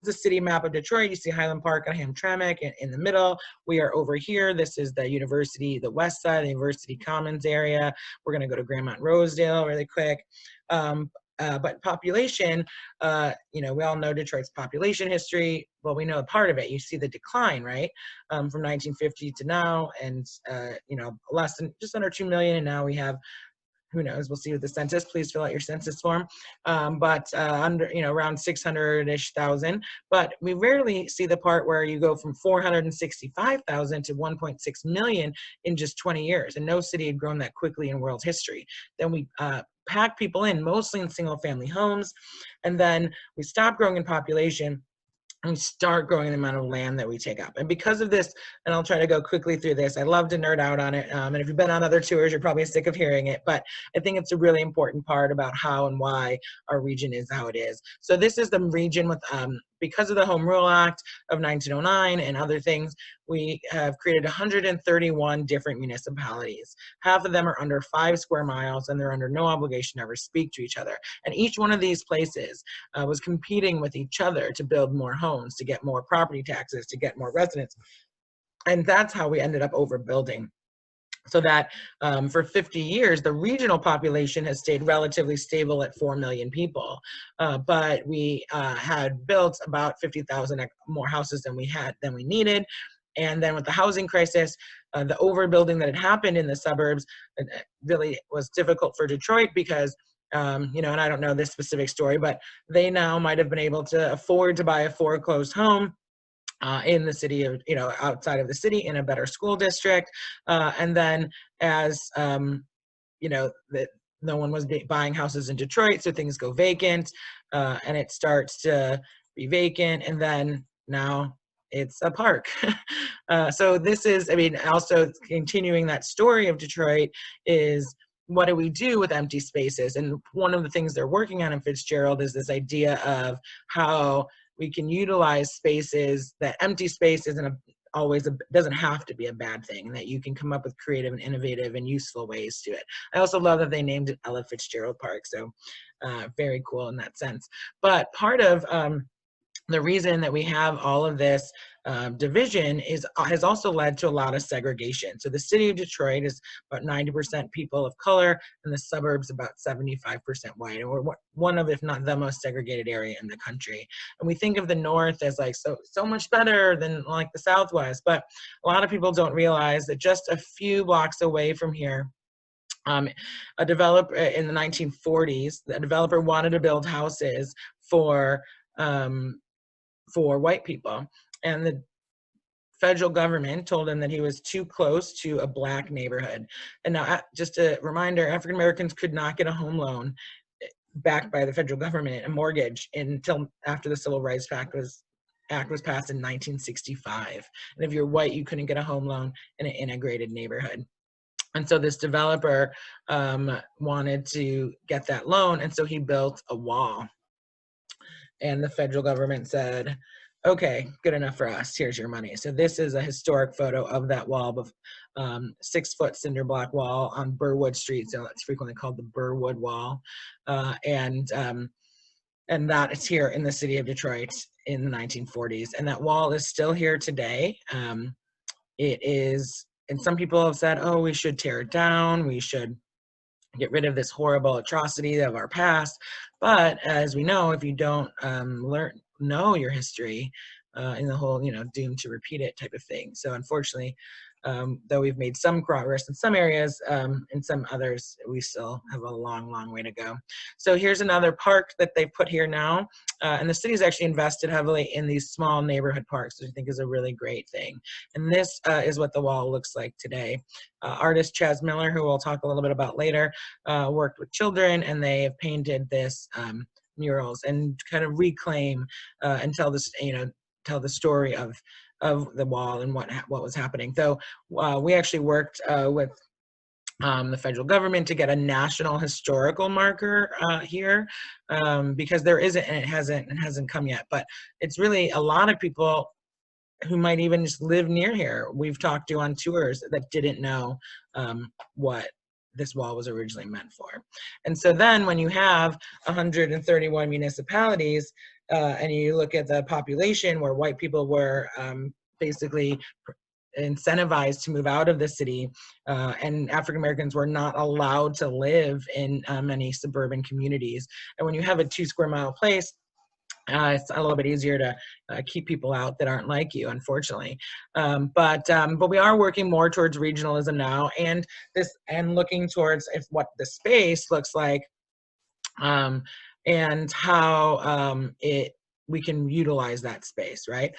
the city map of Detroit. You see Highland Park and Hamtramck in the middle. We are over here. This is the university, the west side, the University Commons area. We're going to go to Grandmont Rosedale really quick. But population, you know, we all know Detroit's population history. Well, we know part of it. You see the decline, right, from 1950 to now, and you know, less than just under 2 million, and now we have, who knows, we'll see with the census. Please fill out your census form. But under, you know, around 600-ish thousand. But we rarely see the part where you go from 465,000 to 1.6 million in just 20 years. And no city had grown that quickly in world history. Then we pack people in, mostly in single family homes. And then we stop growing in population and we start growing the amount of land that we take up. And because of this, and I'll try to go quickly through this, I love to nerd out on it. And if you've been on other tours, you're probably sick of hearing it, but I think it's a really important part about how and why our region is how it is. So this is the region with, because of the Home Rule Act of 1909 and other things, we have created 131 different municipalities. Half of them are under 5 square miles, and they're under no obligation to ever speak to each other. And each one of these places was competing with each other to build more homes, to get more property taxes, to get more residents. And that's how we ended up overbuilding. So that for 50 years, the regional population has stayed relatively stable at 4 million people. But we had built about 50,000 more houses than we needed. And then with the housing crisis, the overbuilding that had happened in the suburbs really was difficult for Detroit because, you know, and I don't know this specific story, but they now might have been able to afford to buy a foreclosed home in the city of, you know, outside of the city in a better school district. And then as, you know, that no one was buying houses in Detroit, so things go vacant and it starts to be vacant. And then now it's a park. So this is, I mean, also continuing that story of Detroit is, what do we do with empty spaces? And one of the things they're working on in Fitzgerald is this idea of how we can utilize spaces, that empty space isn't doesn't have to be a bad thing, that you can come up with creative and innovative and useful ways to it. I also love that they named it Ella Fitzgerald Park, so very cool in that sense. But part of the reason that we have all of this division has also led to a lot of segregation. So the city of Detroit is about 90% people of color, and the suburbs about 75% white. And we're one of, if not the most segregated area in the country. And we think of the North as like so much better than like the Southwest, but a lot of people don't realize that just a few blocks away from here, a developer in the 1940s, the developer wanted to build houses for white people, and the federal government told him that he was too close to a black neighborhood. And now, just a reminder, African Americans could not get a home loan backed by the federal government, a mortgage, until after the Civil Rights Act was passed in 1965. And if you're white, you couldn't get a home loan in an integrated neighborhood. And so this developer wanted to get that loan, and so he built a wall. And the federal government said, okay, good enough for us, here's your money. So this is a historic photo of that wall, of 6-foot cinder block wall on Birwood Street. So it's frequently called the Birwood Wall. And that is here in the city of Detroit in the 1940s. And that wall is still here today. It is, and some people have said, oh, we should tear it down, we should get rid of this horrible atrocity of our past. But as we know, if you don't know your history, in the whole, you know, doomed to repeat it type of thing. So unfortunately, though we've made some progress in some areas, in some others, we still have a long, long way to go. So here's another park that they put here now. And the city's actually invested heavily in these small neighborhood parks, which I think is a really great thing. And this is what the wall looks like today. Artist Chaz Miller, who we'll talk a little bit about later, worked with children, and they have painted this murals and kind of reclaim and tell this, you know, tell the story of the wall and what was happening. So we actually worked with the federal government to get a national historical marker here, because there isn't, and it hasn't come yet. But it's really a lot of people who might even just live near here we've talked to on tours that didn't know what this wall was originally meant for. And so then when you have 131 municipalities, and you look at the population where white people were basically incentivized to move out of the city, and African Americans were not allowed to live in many suburban communities. And when you have a 2 square mile place, it's a little bit easier to keep people out that aren't like you, unfortunately. But we are working more towards regionalism now, and looking towards what the space looks like, and how we can utilize that space, right?